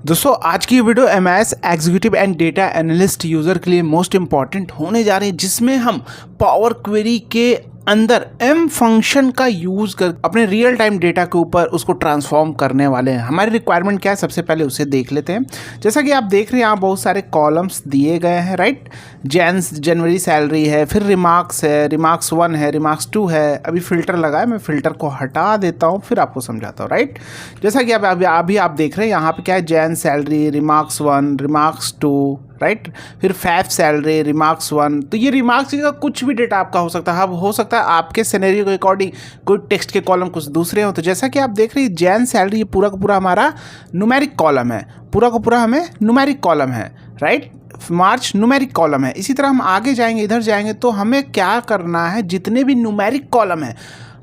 दोस्तों आज की video MIS executive and data analyst user के लिए मोस्ट इंपॉर्टेंट होने जा रही है, जिसमें हम पावर क्वेरी के अंदर एम फंक्शन का यूज़ कर अपने रियल टाइम डेटा के ऊपर उसको ट्रांसफॉर्म करने वाले हैं। हमारी रिक्वायरमेंट क्या है, सबसे पहले उसे देख लेते हैं। जैसा कि आप देख रहे हैं यहाँ बहुत सारे कॉलम्स दिए गए हैं, राइट। जनवरी सैलरी है, फिर रिमार्क्स है, रिमार्क्स 1 है, रिमार्क्स 2 है। अभी फ़िल्टर लगा है, मैं फ़िल्टर को हटा देता हूँ फिर आपको समझाता हूँ, राइट। जैसा कि अभी आप देख रहे हैं यहाँ पे क्या है, Jain salary, remarks 1, remarks 2, right. फिर फैफ सैलरी, रिमार्क्स 1। तो ये रिमार्क्स का कुछ भी डेटा आपका हो सकता है। अब हो सकता है आपके सिनेरियो के अकॉर्डिंग कोई टेक्स्ट के कॉलम कुछ दूसरे हो। तो जैसा कि आप देख रहे हैं जैन सैलरी, ये पूरा का पूरा हमारा न्यूमेरिक कॉलम है, पूरा का पूरा हमें न्यूमेरिक कॉलम है, राइट। मार्च न्यूमेरिक कॉलम है। इसी तरह हम आगे जाएंगे, इधर जाएंगे तो हमें क्या करना है, जितने भी न्यूमेरिक कॉलम है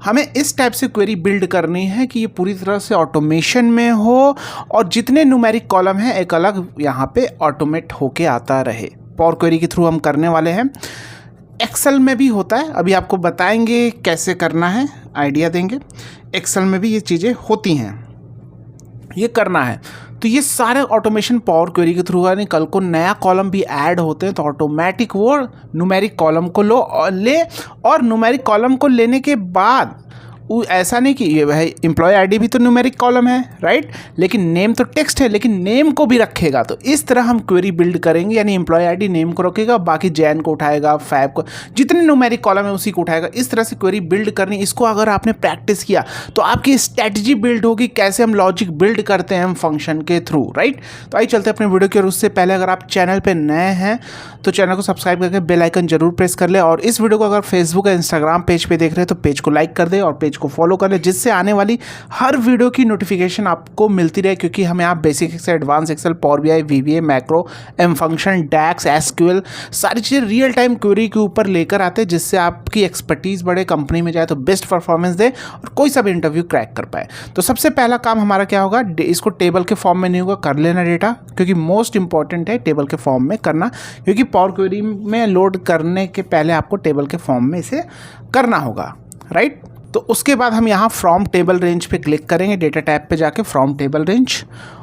हमें इस टाइप से क्वेरी बिल्ड करनी है कि ये पूरी तरह से ऑटोमेशन में हो और जितने न्यूमेरिक कॉलम हैं एक अलग यहाँ पे ऑटोमेट होके आता रहे। पावर क्वेरी के थ्रू हम करने वाले हैं। एक्सेल में भी होता है, अभी आपको बताएंगे कैसे करना है, आइडिया देंगे। एक्सेल में भी ये चीज़ें होती हैं, ये करना है। तो ये सारे ऑटोमेशन पावर क्वेरी के थ्रू, यानी कल को नया कॉलम भी ऐड होते हैं तो ऑटोमेटिक वो न्यूमेरिक कॉलम को ले और न्यूमेरिक कॉलम को लेने के बाद ऐसा नहीं कि ये भाई एम्प्लॉय आईडी भी तो न्यूमेरिक कॉलम है, राइट, लेकिन नेम तो टेक्स्ट है, लेकिन नेम को भी रखेगा। तो इस तरह हम क्वेरी बिल्ड करेंगे, यानी एम्प्लॉय आईडी नेम को रखेगा, बाकी जैन को उठाएगा, फैब को, जितने न्यूमेरिक कॉलम है उसी को उठाएगा। इस तरह से क्वेरी बिल्ड करनी। इसको अगर आपने प्रैक्टिस किया तो आपकी स्ट्रैटेजी बिल्ड होगी, कैसे हम लॉजिक बिल्ड करते हैं हम फंक्शन के थ्रू, राइट। तो आइए चलते हैं अपने वीडियो की ओर। उससे पहले अगर आप चैनल पर नए हैं तो चैनल को सब्सक्राइब करके बेल आइकन जरूर प्रेस कर ले, और इस वीडियो को अगर फेसबुक या इंस्टाग्राम पेज पे देख रहे हैं तो पेज को लाइक कर दे और पेज को फॉलो कर ले, जिससे आने वाली हर वीडियो की नोटिफिकेशन आपको मिलती रहे। क्योंकि हम यहाँ basic Excel, advance Excel, Power BI, VBA, macro, M function, DAX, SQL, सारी चीज़ें रियल टाइम क्वेरी के ऊपर लेकर आते हैं, जिससे आपकी एक्सपर्टीज़ बढ़े, कंपनी में जाए तो बेस्ट परफॉर्मेंस दे और कोई सा भी इंटरव्यू क्रैक कर पाए। तो सबसे पहला काम हमारा क्या होगा, इसको टेबल के फॉर्म में नहीं होगा, कर लेना डेटा, क्योंकि मोस्ट इंपॉर्टेंट है टेबल के फॉर्म में करना, क्योंकि पावर क्वेरी में लोड करने के पहले आपको टेबल के फॉर्म में इसे करना होगा, राइट। तो उसके बाद हम यहाँ फ्रॉम टेबल रेंज पे क्लिक करेंगे, डेटा टैब पे जाके फ्रॉम टेबल रेंज,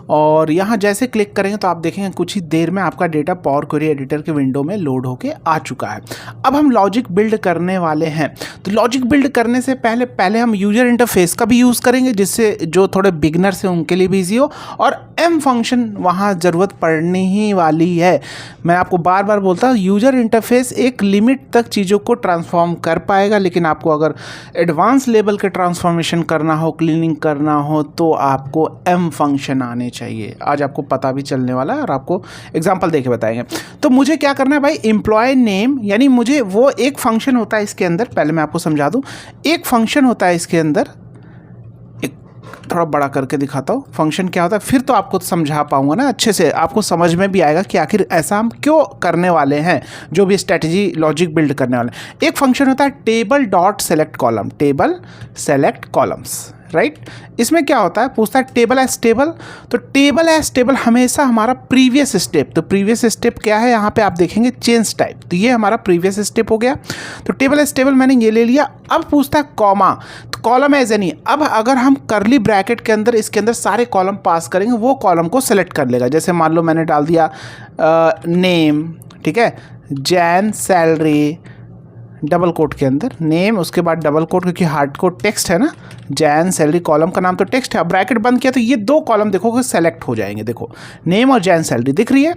और यहाँ जैसे क्लिक करेंगे तो आप देखेंगे कुछ ही देर में आपका डेटा पावर क्वेरी एडिटर के विंडो में लोड होके आ चुका है। अब हम लॉजिक बिल्ड करने वाले हैं। तो लॉजिक बिल्ड करने से पहले हम यूजर इंटरफेस का भी यूज़ करेंगे, जिससे जो थोड़े बिगनर्स हैं उनके लिए भी ईजी हो, और एम फंक्शन वहाँ ज़रूरत पड़ने ही वाली है। मैं आपको बार बार बोलता हूँ, यूजर इंटरफेस एक लिमिट तक चीज़ों को ट्रांसफॉर्म कर पाएगा, लेकिन आपको अगर एडवांस लेवल के ट्रांसफॉर्मेशन करना हो, क्लीनिंग करना हो, तो आपको एम फंक्शन आने चाहिए। आज आपको पता भी चलने वाला है और आपको एग्जांपल देके बताएंगे। तो मुझे क्या करना है भाई, एम्प्लॉय नेम, यानी मुझे वो एक फंक्शन होता है इसके अंदर, पहले मैं आपको समझा दूं। एक फंक्शन होता है इसके अंदर, एक थोड़ा बड़ा करके दिखाता हूँ फंक्शन क्या होता है, फिर तो आपको समझा पाऊंगा ना अच्छे से, आपको समझ में भी आएगा कि आखिर ऐसा हम क्यों करने वाले हैं, जो भी स्ट्रेटजी लॉजिक बिल्ड करने वाले हैं। एक फंक्शन होता है table dot select column, table select columns, right. इसमें क्या होता है, पूछता है टेबल एज टेबल। तो टेबल एज टेबल हमेशा हमारा प्रीवियस स्टेप, तो प्रीवियस स्टेप क्या है, यहाँ पे आप देखेंगे चेंज टाइप, तो ये हमारा प्रीवियस स्टेप हो गया। तो टेबल एज टेबल मैंने ये ले लिया। अब पूछता है कॉमा, तो कॉलम एज एनी। अब अगर हम करली ब्रैकेट के अंदर इसके अंदर सारे कॉलम पास करेंगे, वो कॉलम को सेलेक्ट कर लेगा। जैसे मान लो मैंने डाल दिया नेम, ठीक है, जैन सैलरी, डबल कोट के अंदर नेम, उसके बाद डबल कोट, क्योंकि हार्ड कोट टेक्स्ट है ना, जैन सैलरी, कॉलम का नाम तो टेक्स्ट है। अब ब्रैकेट बंद किया तो ये दो कॉलम देखोगे सेलेक्ट हो जाएंगे, देखो नेम और जैन सैलरी दिख रही है,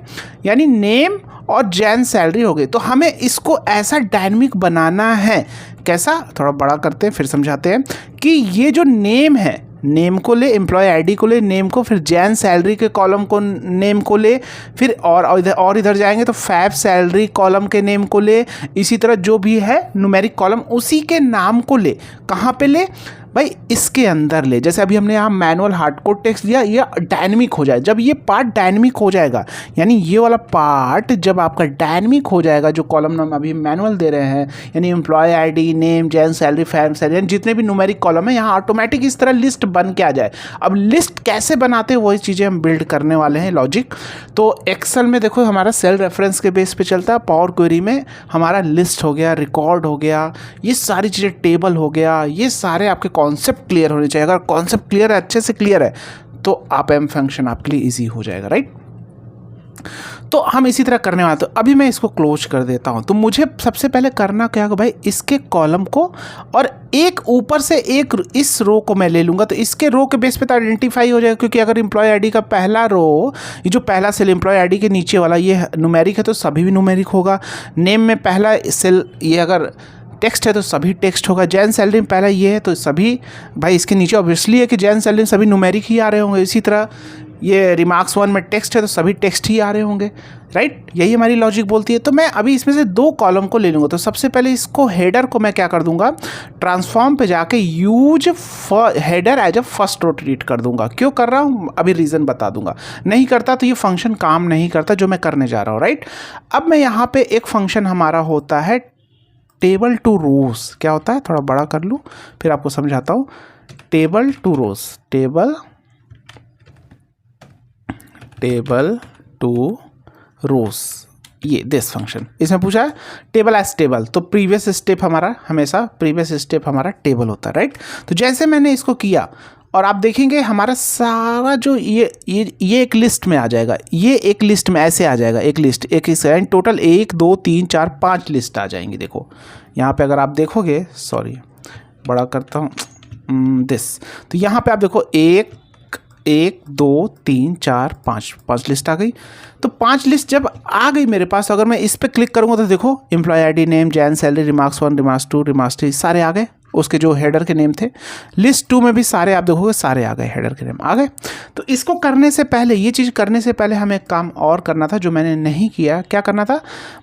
यानी नेम और जैन सैलरी हो गई। तो हमें इसको ऐसा डायनेमिक बनाना है, कैसा, थोड़ा बड़ा करते हैं फिर समझाते हैं, कि ये जो नेम है, नेम को ले, एम्प्लॉय आईडी को ले, नेम को, फिर जैन सैलरी के कॉलम को, नेम को ले, फिर और इधर जाएंगे तो फैब सैलरी कॉलम के नेम को ले, इसी तरह जो भी है न्यूमेरिक कॉलम उसी के नाम को ले। कहाँ पे ले भाई, इसके अंदर ले। जैसे अभी हमने यहाँ मैनुअल हार्डकोड टेक्स्ट दिया, ये डायनेमिक हो जाए। जब ये पार्ट डायनेमिक हो जाएगा, यानी ये वाला पार्ट जब आपका डायनेमिक हो जाएगा, जो कॉलम नाम अभी मैनुअल दे रहे हैं, यानी एम्प्लॉय आईडी, नेम, जैन सैलरी, फैब सैलरी, यानी जितने भी न्यूमेरिक कॉलम है, यहाँ ऑटोमेटिक इस तरह लिस्ट बन के आ जाए। अब लिस्ट कैसे बनाते हैं वही चीज़ें हम बिल्ड करने वाले हैं लॉजिक। तो एक्सेल में देखो हमारा सेल रेफरेंस के बेस पे चलता है, पावर क्वेरी में हमारा लिस्ट हो गया, रिकॉर्ड हो गया, ये सारी चीज़ें टेबल हो गया, ये सारे आपके कॉन्सेप्ट क्लियर होने चाहिए। अगर कॉन्सेप्ट क्लियर है, अच्छे से क्लियर है, तो आप एम फंक्शन आपके लिए ईजी हो जाएगा, राइट। तो हम इसी तरह करने वाले। तो अभी मैं इसको क्लोज कर देता हूं। तो मुझे सबसे पहले करना क्या होगा भाई, इसके कॉलम को और एक ऊपर से एक इस रो को मैं ले लूंगा। तो इसके रो के बेस पे तो आइडेंटिफाई हो जाएगा, क्योंकि अगर एम्प्लॉय आईडी का पहला रो, ये जो पहला सेल एम्प्लॉय आईडी के नीचे वाला ये न्यूमेरिक है तो सभी भी न्यूमेरिक होगा। नेम में पहला सेल ये अगर टेक्स्ट है तो सभी टेक्स्ट होगा। जैन सैलरी में पहला ये है तो सभी, भाई इसके नीचे ऑब्वियसली है कि जैन सैलरी में सभी न्यूमेरिक ही आ रहे होंगे। इसी तरह ये रिमार्क्स 1 में टेक्स्ट है तो सभी टेक्स्ट ही आ रहे होंगे, राइट। यही हमारी लॉजिक बोलती है। तो मैं अभी इसमें से 2 कॉलम को ले लूँगा। तो सबसे पहले इसको हेडर को मैं क्या कर दूंगा, ट्रांसफॉर्म पे जाके use header as a first row treat कर दूंगा। क्यों कर रहा हूँ अभी रीज़न बता दूंगा। नहीं करता तो ये फंक्शन काम नहीं करता जो मैं करने जा रहा हूँ, राइट। अब मैं यहाँ पे एक फंक्शन हमारा होता है टेबल टू रोज। क्या होता है, थोड़ा बड़ा कर लूँ फिर आपको समझाता हूँ। Table to rows, table to rows, ये दिस फंक्शन। इसमें पूछा है टेबल एज टेबल, तो प्रीवियस स्टेप हमारा हमेशा प्रीवियस स्टेप हमारा टेबल होता है, राइट। तो जैसे मैंने इसको किया और आप देखेंगे हमारा सारा जो ये एक लिस्ट में आ जाएगा। ये एक लिस्ट में ऐसे आ जाएगा, एक लिस्ट एक टोटल 1 2 3 4 5 लिस्ट आ जाएंगी। देखो यहाँ पे अगर आप देखोगे, सॉरी बड़ा करता हूँ दिस, तो यहाँ पे आप देखो 1 2 3 4 5 लिस्ट आ गई। तो 5 लिस्ट जब आ गई मेरे पास, अगर मैं इस पर क्लिक करूँगा तो देखो एम्प्लॉय आईडी, नेम, जैन सैलरी, रिमार्क्स 1, रिमार्क्स 2, रिमार्क्स 3 सारे आ गए। उसके जो हेडर के नेम थे लिस्ट 2 में भी सारे आप देखोगे सारे आ गए, हेडर के नेम आ गए। तो इसको करने से पहले, ये चीज़ करने से पहले हमें एक काम और करना था जो मैंने नहीं किया। क्या करना था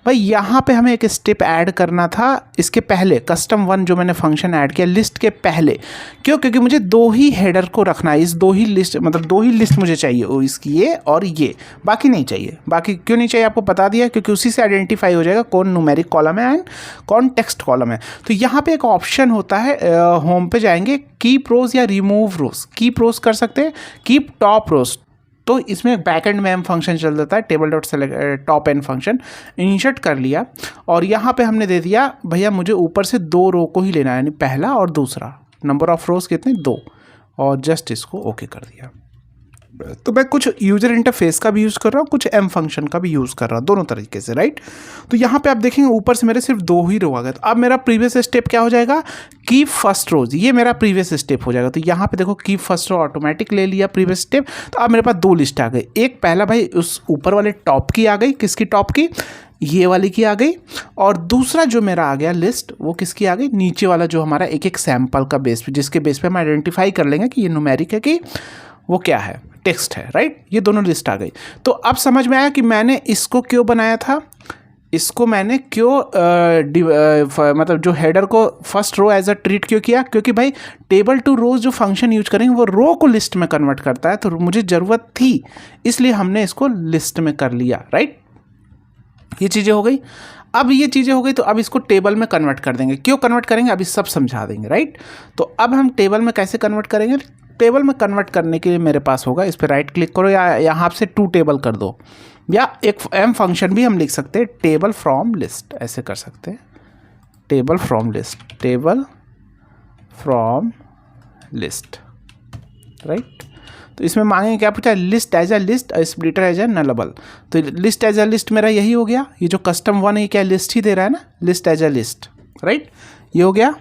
भाई, यहाँ पे हमें एक स्टेप ऐड करना था इसके पहले, कस्टम 1 जो मैंने फंक्शन ऐड किया लिस्ट के पहले। क्यों, क्योंकि मुझे 2 ही हेडर को रखना है, इस 2 ही लिस्ट, मतलब 2 ही लिस्ट मुझे चाहिए, वो इसकी ये और ये, बाकी नहीं चाहिए। बाकी क्यों नहीं चाहिए आपको बता दिया, क्योंकि उसी से आइडेंटिफाई हो जाएगा कौन न्यूमेरिक कॉलम है एंड कौन टेक्स्ट कॉलम है। तो यहाँ पे एक ऑप्शन होता है, होम पे जाएंगे, कीप रोज या रिमूव रोज। कीप रोज कर सकते हैं, कीप टॉप रोज। तो इसमें बैकएंड में एम फंक्शन चल जाता है, table dot select top N function insert कर लिया। और यहाँ पे हमने दे दिया भैया मुझे ऊपर से 2 रो को ही लेना है, यानी पहला और दूसरा। नंबर ऑफ रोज कितने, 2, और जस्ट इसको ओके कर दिया। तो मैं कुछ यूजर इंटरफेस का भी यूज़ कर रहा हूँ, कुछ एम फंक्शन का भी यूज़ कर रहा हूँ, दोनों तरीके से, राइट। तो यहाँ पे आप देखेंगे ऊपर से मेरे सिर्फ 2 ही रो आ गए। तो अब मेरा प्रीवियस स्टेप क्या हो जाएगा, कीप फर्स्ट रोज, ये मेरा प्रीवियस स्टेप हो जाएगा। तो यहाँ पे देखो कीप फर्स्ट रो ऑटोमेटिक ले लिया प्रीवियस स्टेप। तो अब मेरे पास 2 लिस्ट आ गई। एक पहला भाई उस ऊपर वाले टॉप की आ गई, किसकी टॉप की, ये वाली की आ गई। और दूसरा जो मेरा आ गया लिस्ट, वो किसकी आ गई, नीचे वाला जो हमारा एक एक सैंपल का बेस पे, जिसके बेस पे हम आइडेंटिफाई कर लेंगे कि ये न्यूमेरिक है कि वो क्या है, टेक्स्ट है, राइट। ये दोनों लिस्ट आ गई। तो अब समझ में आया कि मैंने इसको क्यों बनाया था, इसको मैंने क्यों मतलब जो हेडर को first row as a treat क्यों किया, क्योंकि भाई टेबल टू रोज जो फंक्शन यूज करेंगे वो रो को लिस्ट में कन्वर्ट करता है। तो मुझे ज़रूरत थी, इसलिए हमने इसको लिस्ट में कर लिया, राइट। ये चीज़ें हो गई। अब ये चीज़ें हो गई तो अब इसको टेबल में कन्वर्ट कर देंगे। क्यों कन्वर्ट करेंगे अभी सब समझा देंगे, राइट। तो अब हम टेबल में कैसे कन्वर्ट करेंगे, टेबल में कन्वर्ट करने के लिए मेरे पास होगा, इस पर राइट क्लिक करो या यहाँ से टू टेबल कर दो, या एक एम फंक्शन भी हम लिख सकते हैं, टेबल फ्रॉम लिस्ट, ऐसे कर सकते हैं, table from list, table from list, right. तो इसमें मांगेंगे क्या पूछा, list as a list, splitter as a nullable. तो लिस्ट एज अ लिस्ट मेरा यही हो गया, ये जो कस्टम 1 है क्या लिस्ट ही दे रहा है ना, list as a list, right, ये हो गया।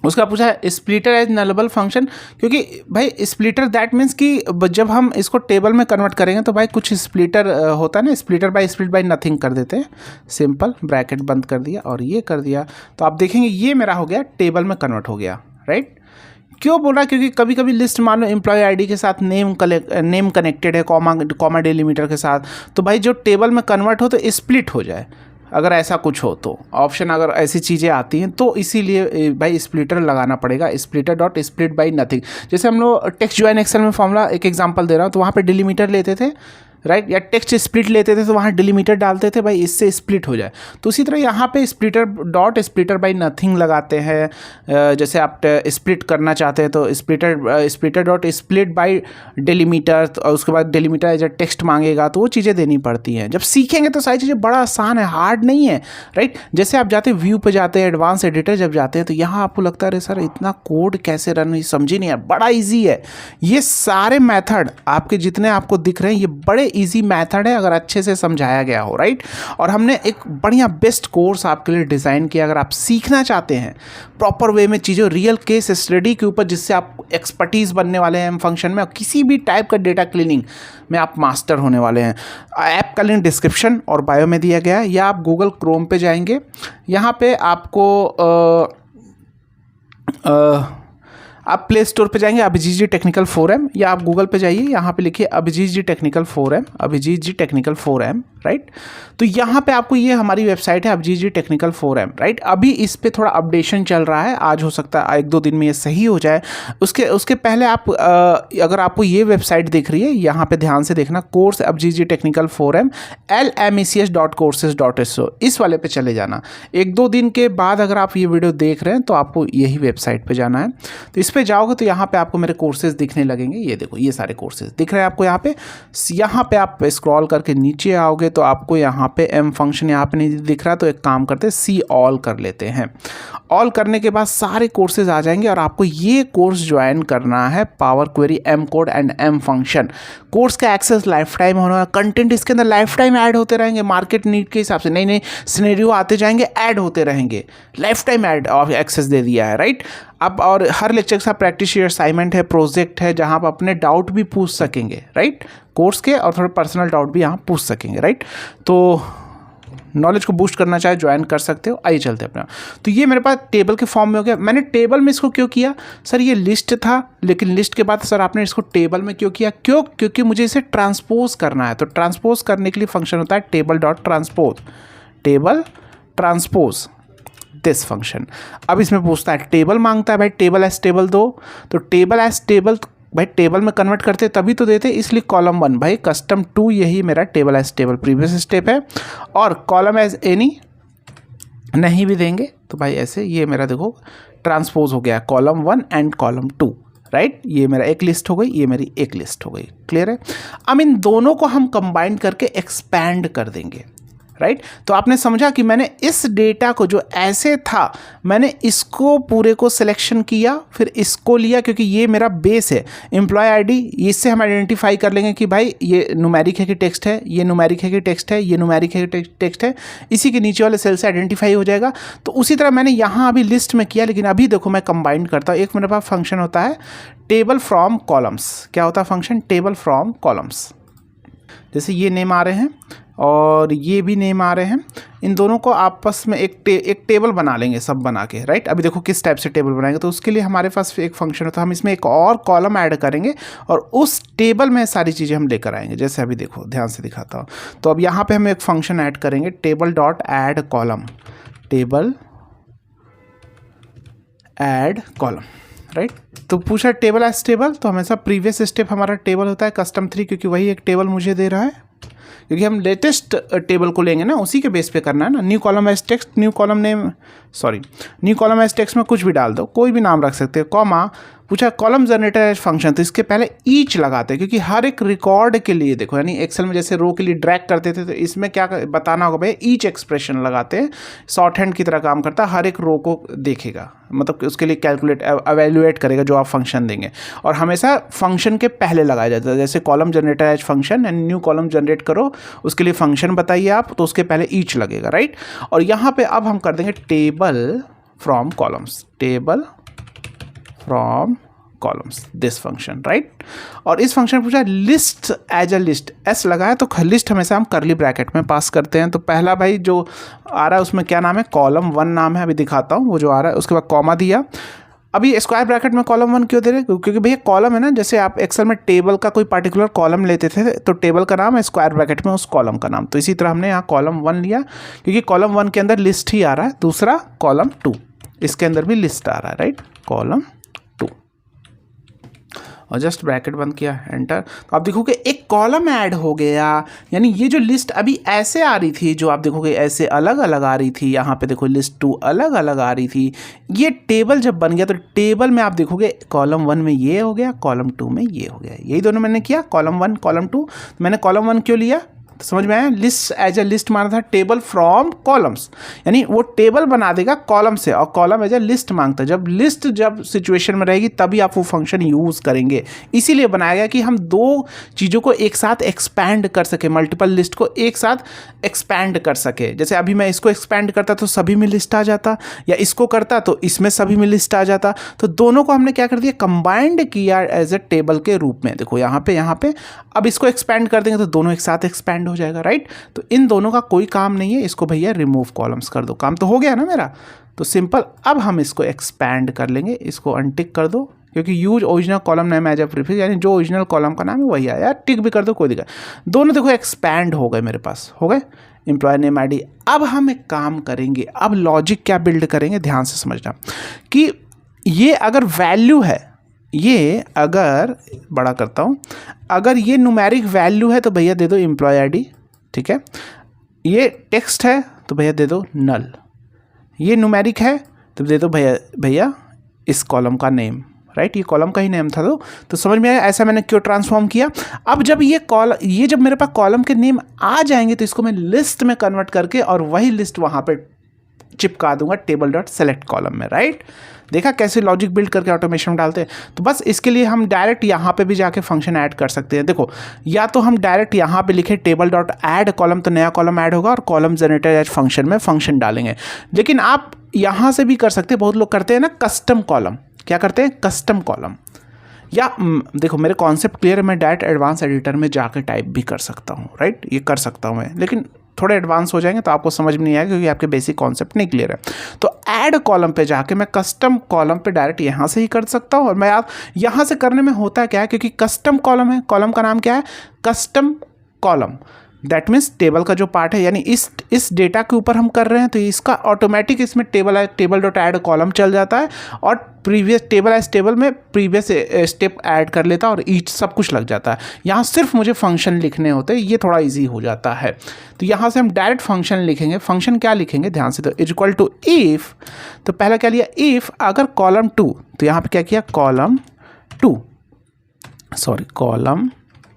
उसका पूछा है स्प्लिटर एज नलेबल फंक्शन, क्योंकि भाई स्प्लिटर दैट मीन्स कि जब हम इसको टेबल में कन्वर्ट करेंगे तो भाई कुछ स्प्लिटर होता है ना, splitter by split by nothing कर देते हैं, सिंपल ब्रैकेट बंद कर दिया और ये कर दिया। तो आप देखेंगे ये मेरा हो गया टेबल में कन्वर्ट हो गया, राइट। क्यों बोल रहा है, क्योंकि कभी कभी लिस्ट मान लो एम्प्लॉय आईडी के साथ नेम कनेक्टेड है कॉमा डेलीमीटर के साथ, तो भाई जो टेबल में कन्वर्ट हो तो स्प्लिट हो जाए, अगर ऐसा कुछ हो तो ऑप्शन, अगर ऐसी चीज़ें आती हैं तो इसीलिए भाई स्प्लिटर लगाना पड़ेगा, splitter dot split by nothing. जैसे हम लोग टेक्स्ट जॉइन एक्सेल में फॉर्मूला एक एग्जांपल दे रहा हूँ, तो वहाँ पे डेलीमीटर लेते थे, राइट, या टेक्स्ट स्प्लिट लेते थे तो वहाँ डिलीमीटर डालते थे भाई इससे स्प्लिट हो जाए। तो उसी तरह यहाँ पे splitter dot splitter by nothing लगाते हैं। जैसे आप स्प्लिट करना चाहते हैं तो splitter dot split by delimiter, और उसके बाद डिलीमीटर एज अ टेक्स्ट मांगेगा, तो वो चीज़ें देनी पड़ती हैं। जब सीखेंगे तो सारी चीज़ें बड़ा आसान है, हार्ड नहीं है, राइट। जैसे आप जाते हैं व्यू पे जाते हैं, एडवांस एडिटर जब जाते हैं तो यहाँ आपको लगता है अरे सर इतना कोड कैसे रन, समझ ही नहीं है। बड़ा ईजी है, ये सारे मेथड आपके जितने आपको दिख रहे हैं ये बड़े ईजी मेथड है अगर अच्छे से समझाया गया हो, राइट। और हमने एक बढ़िया बेस्ट कोर्स आपके लिए डिज़ाइन किया। अगर आप सीखना चाहते हैं प्रॉपर वे में चीज़ों, रियल केस स्टडी के ऊपर, जिससे आप एक्सपर्टीज़ बनने वाले हैं एम फंक्शन में, और किसी भी टाइप का डेटा क्लीनिंग में आप मास्टर होने वाले हैं। ऐप का लिंक डिस्क्रिप्शन और बायो में दिया गया है, या आप गूगल क्रोम पे जाएंगे, यहाँ पे आपको आप प्ले स्टोर पे जाएंगे अभिजीत जी टेक्निकल फोरम, या आप गूगल पे जाइए, यहाँ पे लिखिए अभिजीत जी टेक्निकल फोरम, अभिजीत जी टेक्निकल फोरम, राइट। तो यहाँ पे आपको ये हमारी वेबसाइट है अभिजीत जी टेक्निकल फोरम, राइट। अभी इस पे थोड़ा अपडेशन चल रहा है, आज हो सकता है 1-2 दिन में ये सही हो जाए। उसके पहले आप अगर आपको ये वेबसाइट दिख रही है, यहाँ पे ध्यान से देखना, कोर्स अभिजीत जी टेक्निकल फोरम lmecs.courses.so, इस वाले पे चले जाना। 1-2 दिन के बाद अगर आप ये वीडियो देख रहे हैं तो आपको यही वेबसाइट पे जाना है। तो इस पे जाओगे तो यहाँ पे आपको मेरे कोर्सेज दिखने लगेंगे, ये देखो ये सारे कोर्सेज दिख रहे हैं आपको यहाँ पे आप स्क्रॉल करके नीचे आओगे तो आपको यहाँ पे एम फंक्शन यहाँ पे नहीं दिख रहा, तो एक काम करते हैं सी ऑल कर लेते हैं। ऑल करने के बाद सारे कोर्सेज आ जाएंगे और आपको ये कोर्स ज्वाइन करना है, power query, M code and M function. Course का एक्सेस लाइफ टाइम होना है, कंटेंट इसके अंदर लाइफ टाइम ऐड होते रहेंगे, मार्केट नीड के हिसाब से नई नई सिनेरियो आते जाएंगे, ऐड होते रहेंगे, लाइफ टाइम ऐड और एक्सेस दे दिया है, राइट। अब और हर लेक्चर के साथ प्रैक्टिस असाइनमेंट है, प्रोजेक्ट है, जहाँ आप अपने डाउट भी पूछ सकेंगे, राइट, कोर्स के, और थोड़े पर्सनल डाउट भी यहाँ पूछ सकेंगे, राइट। तो नॉलेज को बूस्ट करना चाहे ज्वाइन कर सकते हो। आइए चलते हैं अपना। तो ये मेरे पास टेबल के फॉर्म में हो गया। मैंने टेबल में इसको क्यों किया सर, ये लिस्ट था, लेकिन लिस्ट के बाद सर आपने इसको टेबल में क्यों किया, क्योंकि मुझे इसे ट्रांसपोज करना है। तो ट्रांसपोज करने के लिए फंक्शन होता है table dot transpose, table transpose this function. अब इसमें पूछता है, टेबल मांगता है भाई, टेबल एस टेबल दो, तो टेबल एस टेबल भाई टेबल में कन्वर्ट करते तभी तो देते, इसलिए कॉलम 1 भाई कस्टम 2 यही मेरा table as table previous step है, और कॉलम एज एनी नहीं भी देंगे तो भाई ऐसे ये मेरा देखो ट्रांसपोज हो गया, कॉलम 1 एंड कॉलम 2, राइट। ये मेरा एक लिस्ट हो गई, ये मेरी एक लिस्ट हो गई, क्लियर है। अब इन दोनों को हम कंबाइन करके एक्सपैंड कर देंगे, राइट। तो आपने समझा कि मैंने इस डेटा को जो ऐसे था, मैंने इसको पूरे को सिलेक्शन किया, फिर इसको लिया, क्योंकि ये मेरा बेस है एम्प्लॉय आईडी, इससे हम आइडेंटिफाई कर लेंगे कि भाई ये न्यूमेरिक है कि टेक्स्ट है, ये न्यूमेरिक है कि टेक्स्ट है, ये न्यूमेरिक है कि टेक्स्ट है, इसी के नीचे वाले सेल से आइडेंटिफाई हो जाएगा। तो उसी तरह मैंने यहाँ अभी लिस्ट में किया, लेकिन अभी देखो मैं कंबाइन करता हूँ। एक मेरे पास फंक्शन होता है टेबल फ्रॉम कॉलम्स। क्या होता है फंक्शन? Table from columns. जैसे ये नेम आ रहे हैं और ये भी नेम आ रहे हैं, इन दोनों को आपस में एक टेबल बना लेंगे सब बना के, राइट। अभी देखो किस टाइप से टेबल बनाएंगे, तो उसके लिए हमारे पास एक फंक्शन होता है, हम इसमें एक और कॉलम ऐड करेंगे और उस टेबल में सारी चीज़ें हम लेकर आएंगे। जैसे अभी देखो ध्यान से दिखाता हूँ। तो अब यहाँ पे हम एक फंक्शन ऐड करेंगे, table dot add column, table add column, right. तो पूछा टेबल एज टेबल, तो हमेशा प्रीवियस स्टेप हमारा टेबल होता है कस्टम 3, क्योंकि वही एक टेबल मुझे दे रहा है, क्योंकि हम लेटेस्ट टेबल को लेंगे ना, उसी के बेस पे करना है ना। New column as text, new column name, sorry new column as text में कुछ भी डाल दो, कोई भी नाम रख सकते हो, कॉमा। पूछा कॉलम जनरेटर एज फंक्शन, तो इसके पहले ईच लगाते हैं, क्योंकि हर एक रिकॉर्ड के लिए देखो, यानी एक्सेल में जैसे रो के लिए ड्रैग करते थे, तो इसमें क्या बताना होगा भाई, ईच एक्सप्रेशन लगाते हैं, शॉर्ट हैंड की तरह काम करता है, हर एक रो को देखेगा, मतलब उसके लिए कैलकुलेट एवेल्युएट करेगा जो आप फंक्शन देंगे, और हमेशा फंक्शन के पहले लगाया जाता है। जैसे column generator as function and new column generate करो, उसके लिए फंक्शन बताइए आप, तो उसके पहले ईच लगेगा, राइट। और यहाँ पे अब हम कर देंगे table from columns, table from columns this function, right. और इस फंक्शन पूछा लिस्ट एज अ लिस्ट, एस लगाया तो लिस्ट हमेशा हम करली ब्रैकेट में पास करते हैं। तो पहला भाई जो आ रहा है उसमें क्या नाम है, कॉलम 1 नाम है, अभी दिखाता हूँ वो जो आ रहा है। उसके बाद कॉमा दिया। अभी स्क्वायर ब्रैकेट में कॉलम 1 क्यों दे रहे हैं, क्योंकि भैया कॉलम है ना, जैसे आप एक्सेल में टेबल का कोई पर्टिकुलर कॉलम लेते थे तो टेबल का नाम है, स्क्वायर ब्रैकेट में उस कॉलम का नाम। तो इसी तरह हमने यहाँ कॉलम 1 लिया, क्योंकि कॉलम 1 के अंदर लिस्ट ही आ रहा है। दूसरा कॉलम 2, इसके अंदर भी लिस्ट आ रहा है, राइट, कॉलम 2। और जस्ट ब्रैकेट बंद किया, एंटर। तो आप देखोगे एक कॉलम ऐड हो गया, यानी ये जो लिस्ट अभी ऐसे आ रही थी, जो आप देखोगे ऐसे अलग अलग आ रही थी, यहाँ पे देखो लिस्ट 2 अलग अलग आ रही थी, ये टेबल जब बन गया तो टेबल में आप देखोगे कॉलम 1 में ये हो गया, कॉलम 2 में ये हो गया। यही दोनों मैंने किया, कॉलम 1 कॉलम 2। मैंने कॉलम 1 क्यों लिया, तो समझ में आया, लिस्ट एज ए लिस्ट माना था, टेबल फ्रॉम कॉलम्स, यानी वो टेबल बना देगा कॉलम से, और कॉलम एज ए लिस्ट मांगता है। जब लिस्ट जब सिचुएशन में रहेगी तभी आप वो फंक्शन यूज़ करेंगे। इसीलिए बनाया गया कि हम दो चीज़ों को एक साथ एक्सपैंड कर सके, मल्टीपल लिस्ट को एक साथ एक्सपैंड कर सके। जैसे अभी मैं इसको एक्सपैंड करता तो सभी में लिस्ट आ जाता, या इसको करता तो इसमें सभी में लिस्ट आ जाता। तो दोनों को हमने क्या कर दिया, कंबाइंड किया एज ए टेबल के रूप में। देखो यहाँ पे अब इसको एक्सपैंड कर देंगे तो दोनों एक साथ एक्सपैंड हो जाएगा, राइट। तो इन दोनों का कोई काम नहीं है, इसको भैया रिमूव कॉलम्स कर दो, काम तो हो गया ना मेरा। तो सिंपल, अब हम इसको एक्सपैंड कर लेंगे, इसको अनटिक कर दो, क्योंकि use original column name as a prefix, यानी जो ओरिजिनल कॉलम का नाम है वही आया, टिक भी कर दो, कोई दिक्कत। दोनों देखो एक्सपैंड हो गए मेरे पास, हो गए एम्प्लॉय नेम आईडी। अब हम एक काम करेंगे, अब लॉजिक क्या बिल्ड करेंगे, ध्यान से समझना कि ये अगर वैल्यू है, ये अगर बड़ा करता हूँ, अगर ये न्यूमेरिक वैल्यू है तो भैया दे दो एम्प्लॉय आईडी, ठीक है। ये टेक्स्ट है तो भैया दे दो नल, ये न्यूमेरिक है तो दे दो भैया इस कॉलम का नेम, राइट। ये कॉलम का ही नेम था। तो समझ में आया ऐसा मैंने क्यों ट्रांसफॉर्म किया। अब जब ये जब मेरे पास कॉलम के नेम आ जाएंगे तो इसको मैं लिस्ट में कन्वर्ट करके और वही लिस्ट वहाँ पे चिपका दूंगा टेबल डॉट सेलेक्ट कॉलम में, राइट। देखा कैसे लॉजिक बिल्ड करके ऑटोमेशन डालते हैं। तो बस इसके लिए हम डायरेक्ट यहाँ पे भी जाके फंक्शन ऐड कर सकते हैं। देखो, या तो हम डायरेक्ट यहाँ पे लिखे टेबल डॉट ऐड कॉलम, तो नया कॉलम ऐड होगा और कॉलम जनरेटर एज फंक्शन में फंक्शन डालेंगे। लेकिन आप यहाँ से भी कर सकते हैं, बहुत लोग करते हैं ना कस्टम कॉलम। क्या करते हैं, कस्टम कॉलम। या देखो मेरे कॉन्सेप्ट क्लियर है, मैं डायरेक्ट एडवांस एडिटर में जाके टाइप भी कर सकता हूँ, राइट। ये कर सकता हूँ मैं, लेकिन थोड़े एडवांस हो जाएंगे तो आपको समझ में नहीं आएगा क्योंकि आपके बेसिक कॉन्सेप्ट नहीं क्लियर है। तो ऐड कॉलम पे जाके मैं कस्टम कॉलम पे डायरेक्ट यहाँ से ही कर सकता हूँ। और मैं आप यहाँ से करने में होता क्या है, क्योंकि कस्टम कॉलम है, कॉलम का नाम क्या है, custom column. That means table का जो पार्ट है, यानी इस डेटा के ऊपर हम कर रहे हैं तो इसका ऑटोमेटिक इसमें टेबल डॉट ऐड कॉलम चल जाता है और प्रीवियस टेबल में प्रीवियस स्टेप ऐड कर लेता है और ईच सब कुछ लग जाता है। यहाँ सिर्फ मुझे फंक्शन लिखने होते हैं, ये थोड़ा इजी हो जाता है। तो यहाँ से हम डायरेक्ट फंक्शन लिखेंगे। फंक्शन क्या लिखेंगे, ध्यान से, तो इज इक्वल टू इफ़, तो पहला क्या लिया, इफ़ अगर कॉलम 2, तो यहाँ पे क्या किया, कॉलम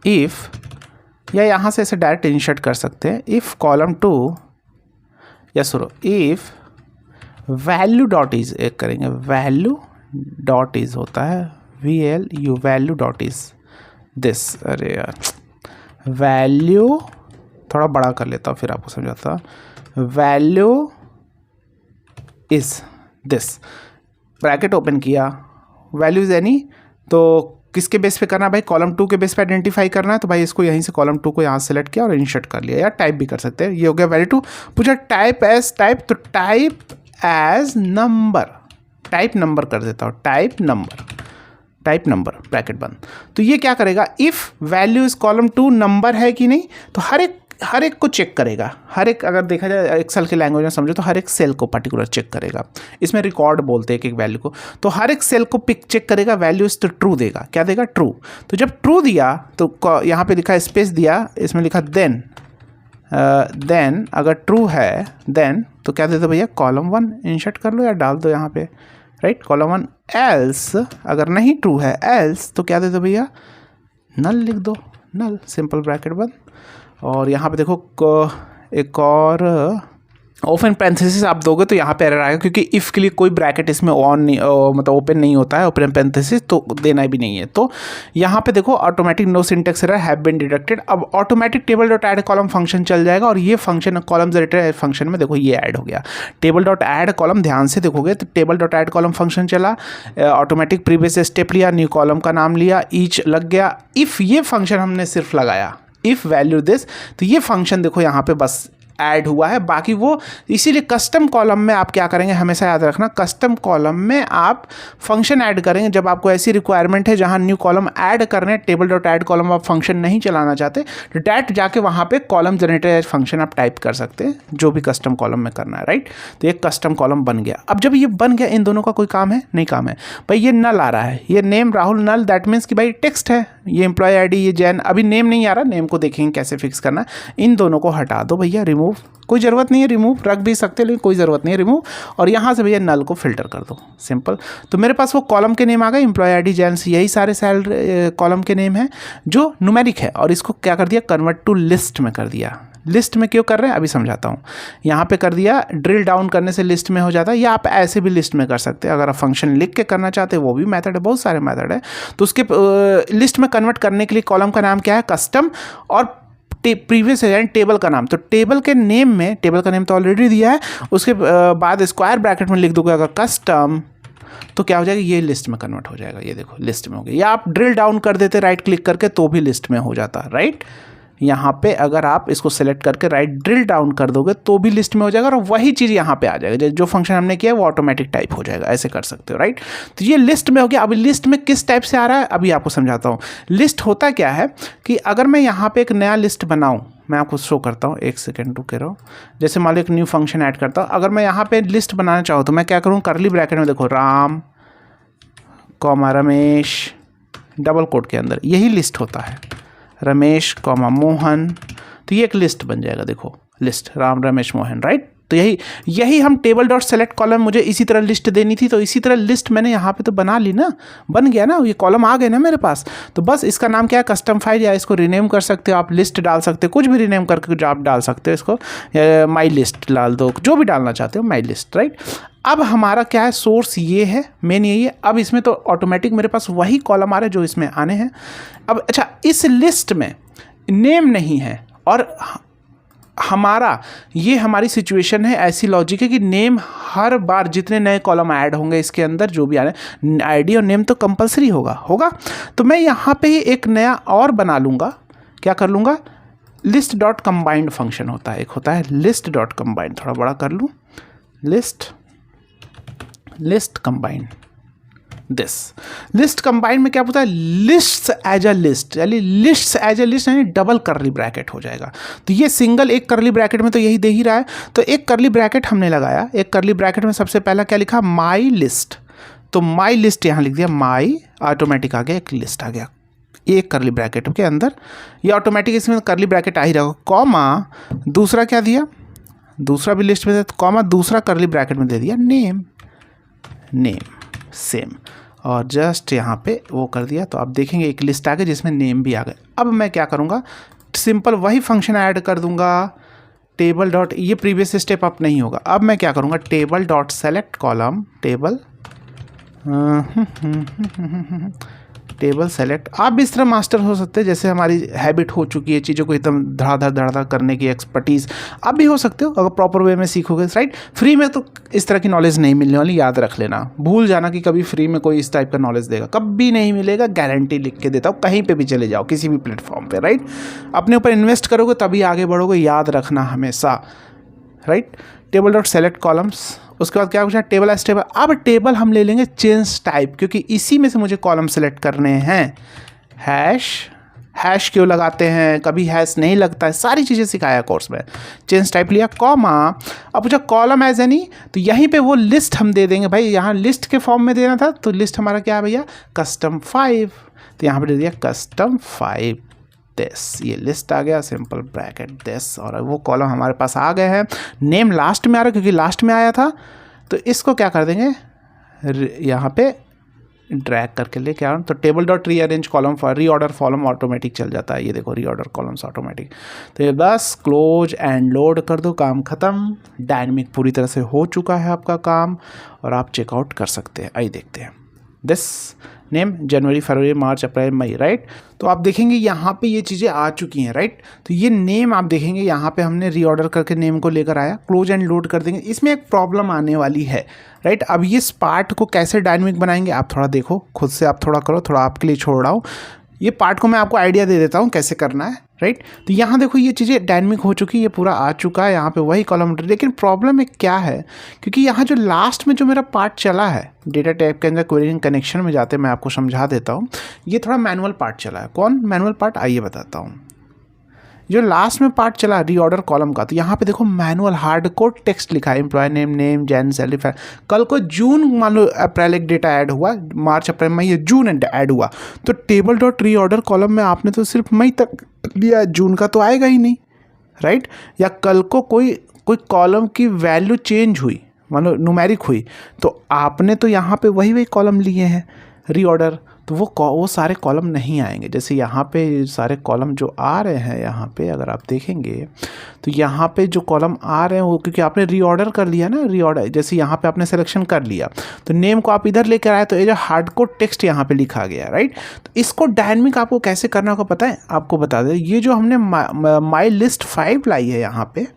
इफ़, या यहाँ से ऐसे डायरेक्ट इंसर्ट कर सकते हैं, इफ़ कॉलम 2 या सुनो इफ़ वैल्यू डॉट इज, एक करेंगे वैल्यू डॉट इज होता है VLU, value dot is this, अरे यार वैल्यू थोड़ा बड़ा कर लेता हूँ फिर आपको समझाता। Value is this, bracket open किया, वैल्यू इज एनी, तो किसके बेस पे करना है भाई, कॉलम 2 के बेस पे आइडेंटिफाई करना है। तो भाई इसको यहीं से कॉलम 2 को यहाँ सेलेक्ट किया और इंसर्ट कर लिया, या टाइप भी कर सकते हैं। ये हो गया वैल्यू 2। पूछा टाइप एज टाइप, तो type as number, type number कर देता हूँ, टाइप नंबर ब्रैकेट बंद। तो ये क्या करेगा, if value is column 2 number है कि नहीं, तो हर एक को चेक करेगा। हर एक, अगर देखा जाए एक्सेल के लैंग्वेज में समझो तो हर एक सेल को पर्टिकुलर चेक करेगा। इसमें रिकॉर्ड बोलते हैं एक वैल्यू को, तो हर एक सेल को चेक करेगा, वैल्यू इस तो ट्रू देगा। क्या देगा, ट्रू। तो जब ट्रू दिया तो यहाँ पे लिखा स्पेस दिया, इसमें लिखा देन अगर ट्रू है देन, तो क्या दे दो भैया, कॉलम 1 इंसर्ट कर लो या डाल दो यहाँ पे, राइट, कॉलम 1। एल्स अगर नहीं ट्रू है, एल्स तो क्या दे दो भैया, नल लिख दो, नल, सिंपल ब्रैकेट बंद। और यहाँ पे देखो एक और ओपन पैरेंथेसिस आप दोगे तो यहाँ पे एरर आएगा, क्योंकि इफ़ के लिए कोई ब्रैकेट इसमें ऑन नहीं, मतलब ओपन नहीं होता है, ओपन पैरेंथेसिस तो देना भी नहीं है। तो यहाँ पे देखो automatic no syntax error have been detected. अब automatic table dot add column function चल जाएगा और ये फंक्शन कॉलम जनरेटर फंक्शन में देखो ये ऐड हो गया, टेबल डॉट ऐड कॉलम। ध्यान से देखोगे तो table dot add column function चला, ऑटोमेटिक प्रीवियस स्टेप लिया, न्यू कॉलम का नाम लिया, ईच लग गया। इफ़ ये फंक्शन हमने सिर्फ लगाया, इफ़ वैल्यू दिस, तो ये फंक्शन देखो यहाँ पे बस ऐड हुआ है, बाकी वो इसीलिए कस्टम कॉलम में आप क्या करेंगे, हमेशा याद रखना, कस्टम कॉलम में आप फंक्शन ऐड करेंगे जब आपको ऐसी रिक्वायरमेंट है जहां न्यू कॉलम ऐड करने हैं, टेबल डॉट ऐड कॉलम आप फंक्शन नहीं चलाना चाहते तो डैट जाके वहां पे कॉलम जनरेटर फंक्शन आप टाइप कर सकते हैं जो भी कस्टम कॉलम में करना है, राइट। तो एक कस्टम कॉलम बन गया। अब जब ये बन गया, इन दोनों का कोई काम है नहीं, काम है भाई, ये नल आ रहा है, ये name Rahul null, that means कि भाई टेक्स्ट है, ये एम्प्लॉय आईडी, ये जैन, अभी नेम नहीं आ रहा, नेम को देखेंगे कैसे फिक्स करना है। इन दोनों को हटा दो भैया, रिमूव, कोई ज़रूरत नहीं है, रिमूव रख भी सकते लेकिन कोई ज़रूरत नहीं है, रिमूव। और यहाँ से भैया नल को फिल्टर कर दो, सिंपल। तो मेरे पास वो कॉलम के नेम आ गए, एम्प्लॉय आईडी, जैन्स, यही सारे सेल कॉलम के नेम हैं जो न्यूमेरिक है, और इसको क्या कर दिया, कन्वर्ट टू लिस्ट में कर दिया। लिस्ट में क्यों कर रहे हैं अभी समझाता हूँ। यहाँ पे कर दिया, ड्रिल डाउन करने से लिस्ट में हो जाता है, या आप ऐसे भी लिस्ट में कर सकते हैं। अगर आप फंक्शन लिख के करना चाहते हैं वो भी मेथड है, बहुत सारे मेथड है। तो उसके लिस्ट में कन्वर्ट करने के लिए कॉलम का नाम क्या है, कस्टम, और प्रीवियस है टेबल का नाम। तो टेबल के नेम में, टेबल का नेम तो ऑलरेडी दिया है, उसके बाद स्क्वायर ब्रैकेट में लिख दोगे अगर कस्टम, तो क्या हो जाएगा, ये लिस्ट में कन्वर्ट हो जाएगा। ये देखो लिस्ट में हो गया। या आप ड्रिल डाउन कर देते राइट क्लिक करके तो भी लिस्ट में हो जाता, राइट। यहाँ पे अगर आप इसको सेलेक्ट करके राइट ड्रिल डाउन कर दोगे तो भी लिस्ट में हो जाएगा, और वही चीज़ यहाँ पे आ जाएगा, जो फंक्शन हमने किया है वो ऑटोमेटिक टाइप हो जाएगा। ऐसे कर सकते हो, राइट। तो ये लिस्ट में हो गया। अभी लिस्ट में किस टाइप से आ रहा है अभी आपको समझाता हूँ। लिस्ट होता क्या है कि अगर मैं यहाँ पे एक नया लिस्ट बनाऊँ, मैं आपको शो करता हूँ, एक सेकेंड रुके रहो। जैसे मान लो एक न्यू फंक्शन ऐड करता हूँ, अगर मैं यहाँ पे लिस्ट बनाना चाहूँ तो मैं क्या करूँ, करली ब्रैकेट में देखो Ram comma Ramesh, double quote के अंदर यही लिस्ट होता है, रमेश कॉमा मोहन, तो ये एक लिस्ट बन जाएगा। देखो लिस्ट राम रमेश मोहन, राइट। तो यही हम टेबल डॉट सेलेक्ट कॉलम, मुझे इसी तरह लिस्ट देनी थी तो इसी तरह लिस्ट मैंने यहाँ पे तो बना ली ना, बन गया ना, ये कॉलम आ गए ना मेरे पास। तो बस इसका नाम क्या है, कस्टम फाइल, या इसको रीनेम कर सकते हो आप, लिस्ट डाल सकते हो, कुछ भी रीनेम करके जो आप डाल सकते हो इसको, माई लिस्ट डाल दो, जो भी डालना चाहते हो, माई लिस्ट, राइट। अब हमारा क्या है, सोर्स ये है, मेन यही है। अब इसमें तो ऑटोमेटिक मेरे पास वही कॉलम आ रहे हैं जो इसमें आने हैं। अब अच्छा, इस लिस्ट में नेम नहीं है, और हमारा ये हमारी सिचुएशन है, ऐसी लॉजिक है कि नेम हर बार जितने नए कॉलम ऐड होंगे इसके अंदर जो भी आ रहे हैं, आईडी और नेम तो कंपलसरी होगा। तो मैं यहाँ पे ही एक नया और बना लूँगा, क्या कर लूँगा, लिस्ट डॉट कंबाइंड फंक्शन होता है, एक होता है लिस्ट डॉट कंबाइंड, थोड़ा बड़ा कर लूँ, list combined, this list combined में क्या होता है, लिस्ट एज अ लिस्ट, यानी लिस्ट एज अ लिस्ट, यानी डबल करली ब्रैकेट हो जाएगा। तो ये सिंगल एक करली ब्रैकेट में तो यही दे ही रहा है, तो एक करली ब्रैकेट हमने लगाया, एक करली ब्रैकेट में सबसे पहला क्या लिखा, माई लिस्ट, तो माई लिस्ट यहाँ लिख दिया, माई, ऑटोमेटिक आ गया, एक लिस्ट आ गया एक करली ब्रैकेट के अंदर, ये ऑटोमेटिक इसमें करली ब्रैकेट आ ही रहेगा, कॉमा दूसरा क्या दिया, दूसरा भी लिस्ट में, कॉमा दूसरा करली ब्रैकेट में दे दिया नेम सेम, और जस्ट यहाँ पे वो कर दिया। तो आप देखेंगे एक लिस्ट आ गई जिसमें नेम भी आ गए। अब मैं क्या करूँगा, सिंपल वही फंक्शन ऐड कर दूंगा, टेबल डॉट, ये प्रीवियस स्टेप अप नहीं होगा। अब मैं क्या करूँगा, table dot select column, table select. आप भी इस तरह मास्टर हो सकते हैं, जैसे हमारी हैबिट हो चुकी है चीज़ों को एकदम धड़ाधड़ करने की एक्सपर्टीज़, आप भी हो सकते हो अगर प्रॉपर वे में सीखोगे, राइट। फ्री में तो इस तरह की नॉलेज नहीं मिलने वाली, याद रख लेना, भूल जाना कि कभी फ्री में कोई इस टाइप का नॉलेज देगा, कभी नहीं मिलेगा, गारंटी लिख के देता हूँ। कहीं पर भी चले जाओ, किसी भी प्लेटफॉर्म पर, राइट। अपने ऊपर इन्वेस्ट करोगे तभी आगे बढ़ोगे, याद रखना हमेशा, right. Table dot select columns, उसके बाद क्या कुछ है, टेबल एज टेबल। अब टेबल हम ले लेंगे चेंज टाइप, क्योंकि इसी में से मुझे कॉलम सेलेक्ट करने हैं। हैश क्यों लगाते हैं, कभी हैश नहीं लगता है, सारी चीज़ें सिखाया कोर्स में। चेंज टाइप लिया, कॉमा, अब पूछा कॉलम एज एनी, तो यहीं पे वो लिस्ट हम दे देंगे भाई, यहाँ लिस्ट के फॉर्म में देना था, तो लिस्ट हमारा क्या है भैया, कस्टम 5, तो यहाँ पे दे दिया कस्टम 5 दिस, ये लिस्ट आ गया, सिंपल ब्रैकेट दिस, और वो कॉलम हमारे पास आ गए हैं। नेम लास्ट में आ रहा है क्योंकि लास्ट में आया था, तो इसको क्या कर देंगे, यहाँ पे ड्रैग करके लेके आ, तो table dot rearrange column for reorder column automatic चल जाता है, ये देखो रीऑर्डर कॉलम्स ऑटोमेटिक। तो ये बस क्लोज एंड लोड कर दो, काम खत्म, डायनेमिक पूरी तरह से हो चुका है आपका काम, और आप चेकआउट कर सकते हैं। आइए देखते हैं, दिस नेम जनवरी फरवरी मार्च अप्रैल मई, राइट। तो आप देखेंगे यहाँ पे ये चीज़ें आ चुकी हैं, राइट। तो ये नेम आप देखेंगे यहाँ पे हमने रीऑर्डर करके नेम को लेकर आया, क्लोज एंड लोड कर देंगे। इसमें एक प्रॉब्लम आने वाली है, राइट। अब इस पार्ट को कैसे डायनेमिक बनाएंगे आप थोड़ा देखो, खुद से आप थोड़ा करो, थोड़ा आपके लिए छोड़ रहा हूँ। ये पार्ट को मैं आपको आइडिया दे देता हूँ कैसे करना है। राइट। तो यहाँ देखो ये चीज़ें डायनेमिक हो चुकी है, ये पूरा आ चुका है यहाँ पे वही कॉलम। लेकिन प्रॉब्लम एक क्या है, क्योंकि यहाँ जो लास्ट में जो मेरा पार्ट चला है डेटा टाइप के अंदर क्वेरी कनेक्शन में जाते मैं आपको समझा देता हूँ, ये थोड़ा मैनुअल पार्ट चला है। कौन मैनुअल पार्ट, आइए बताता हूँ। जो लास्ट में पार्ट चला रीऑर्डर कॉलम का, तो यहाँ पे देखो मैनुअल हार्डकोर टेक्स्ट लिखा है, एम्प्लॉय नेम, नेम, जैन, सैलरी, कल को जून मान लो अप्रैल एक डेटा ऐड हुआ, मार्च अप्रैल मई जून ऐड हुआ, तो टेबल डॉट रीऑर्डर कॉलम में आपने तो सिर्फ मई तक लिया, जून का तो आएगा ही नहीं, राइट। या कल को कोई कॉलम की वैल्यू चेंज हुई, मान लो न्यूमेरिक हुई, तो आपने तो यहाँ पे वही कॉलम लिए हैं रीऑर्डर, तो वो सारे कॉलम नहीं आएंगे। जैसे यहाँ पे सारे कॉलम जो आ रहे हैं, यहाँ पे अगर आप देखेंगे तो यहाँ पे जो कॉलम आ रहे हैं वो क्योंकि आपने रीऑर्डर कर लिया ना, रीऑर्डर जैसे यहाँ पे आपने सिलेक्शन कर लिया, तो नेम को आप इधर लेकर आए, तो ये जो हार्डकोर टेक्स्ट यहाँ पे लिखा गया, राइट। तो इसको डायनेमिक आपको कैसे करना होगा पता है, आपको बता दें। ये जो हमने माई लिस्ट 5 लाई है, यहाँ पे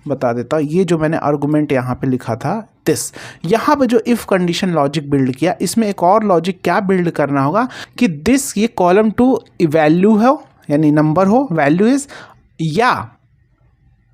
बता देता हूँ, ये जो मैंने आर्गुमेंट यहाँ पे लिखा था दिस, यहाँ पे जो इफ़ कंडीशन लॉजिक बिल्ड किया, इसमें एक और लॉजिक क्या बिल्ड करना होगा कि दिस ये कॉलम टू वैल्यू हो, यानी नंबर हो, वैल्यू इज, या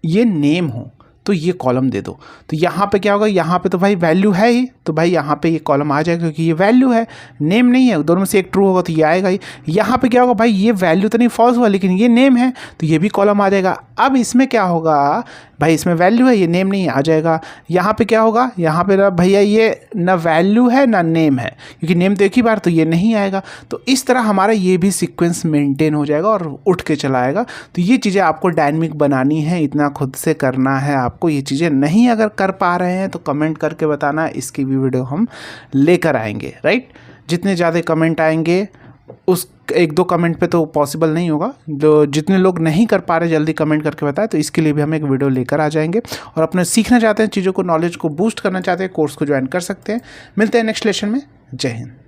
ये नेम हो, तो ये कॉलम दे दो। तो यहाँ पे क्या होगा, यहाँ पे तो भाई वैल्यू है ही, तो भाई यहाँ पे ये कॉलम आ जाएगा क्योंकि ये वैल्यू है, नेम नहीं है, दोनों में से एक ट्रू होगा तो ये आएगा ही। यहाँ पे क्या होगा, भाई ये वैल्यू तो नहीं फॉल्स हुआ लेकिन ये नेम है, तो ये भी कॉलम आ जाएगा। अब इसमें क्या होगा, भाई इसमें वैल्यू है, ये नेम नहीं है, आ जाएगा। यहाँ पे क्या होगा, यहाँ पे ना भैया ये ना वैल्यू है ना नेम है, क्योंकि नेम तो एक ही बार, तो ये नहीं आएगा। तो इस तरह हमारा ये भी सीक्वेंस मेंटेन हो जाएगा और उठ के चला आएगा। तो ये चीज़ें आपको डायनेमिक बनानी है, इतना खुद से करना है आपको। ये चीज़ें नहीं अगर कर पा रहे हैं तो कमेंट करके बताना, इसकी भी वीडियो हम लेकर आएंगे, राइट। जितने ज़्यादा कमेंट आएंगे, उस 1-2 कमेंट पे तो पॉसिबल नहीं होगा, जो जितने लोग नहीं कर पा रहे जल्दी कमेंट करके बताएं, तो इसके लिए भी हम एक वीडियो लेकर आ जाएंगे। और अपने सीखना चाहते हैं चीज़ों को, नॉलेज को बूस्ट करना चाहते हैं, कोर्स को ज्वाइन कर सकते हैं। मिलते हैं नेक्स्ट लेसन में। जय हिंद।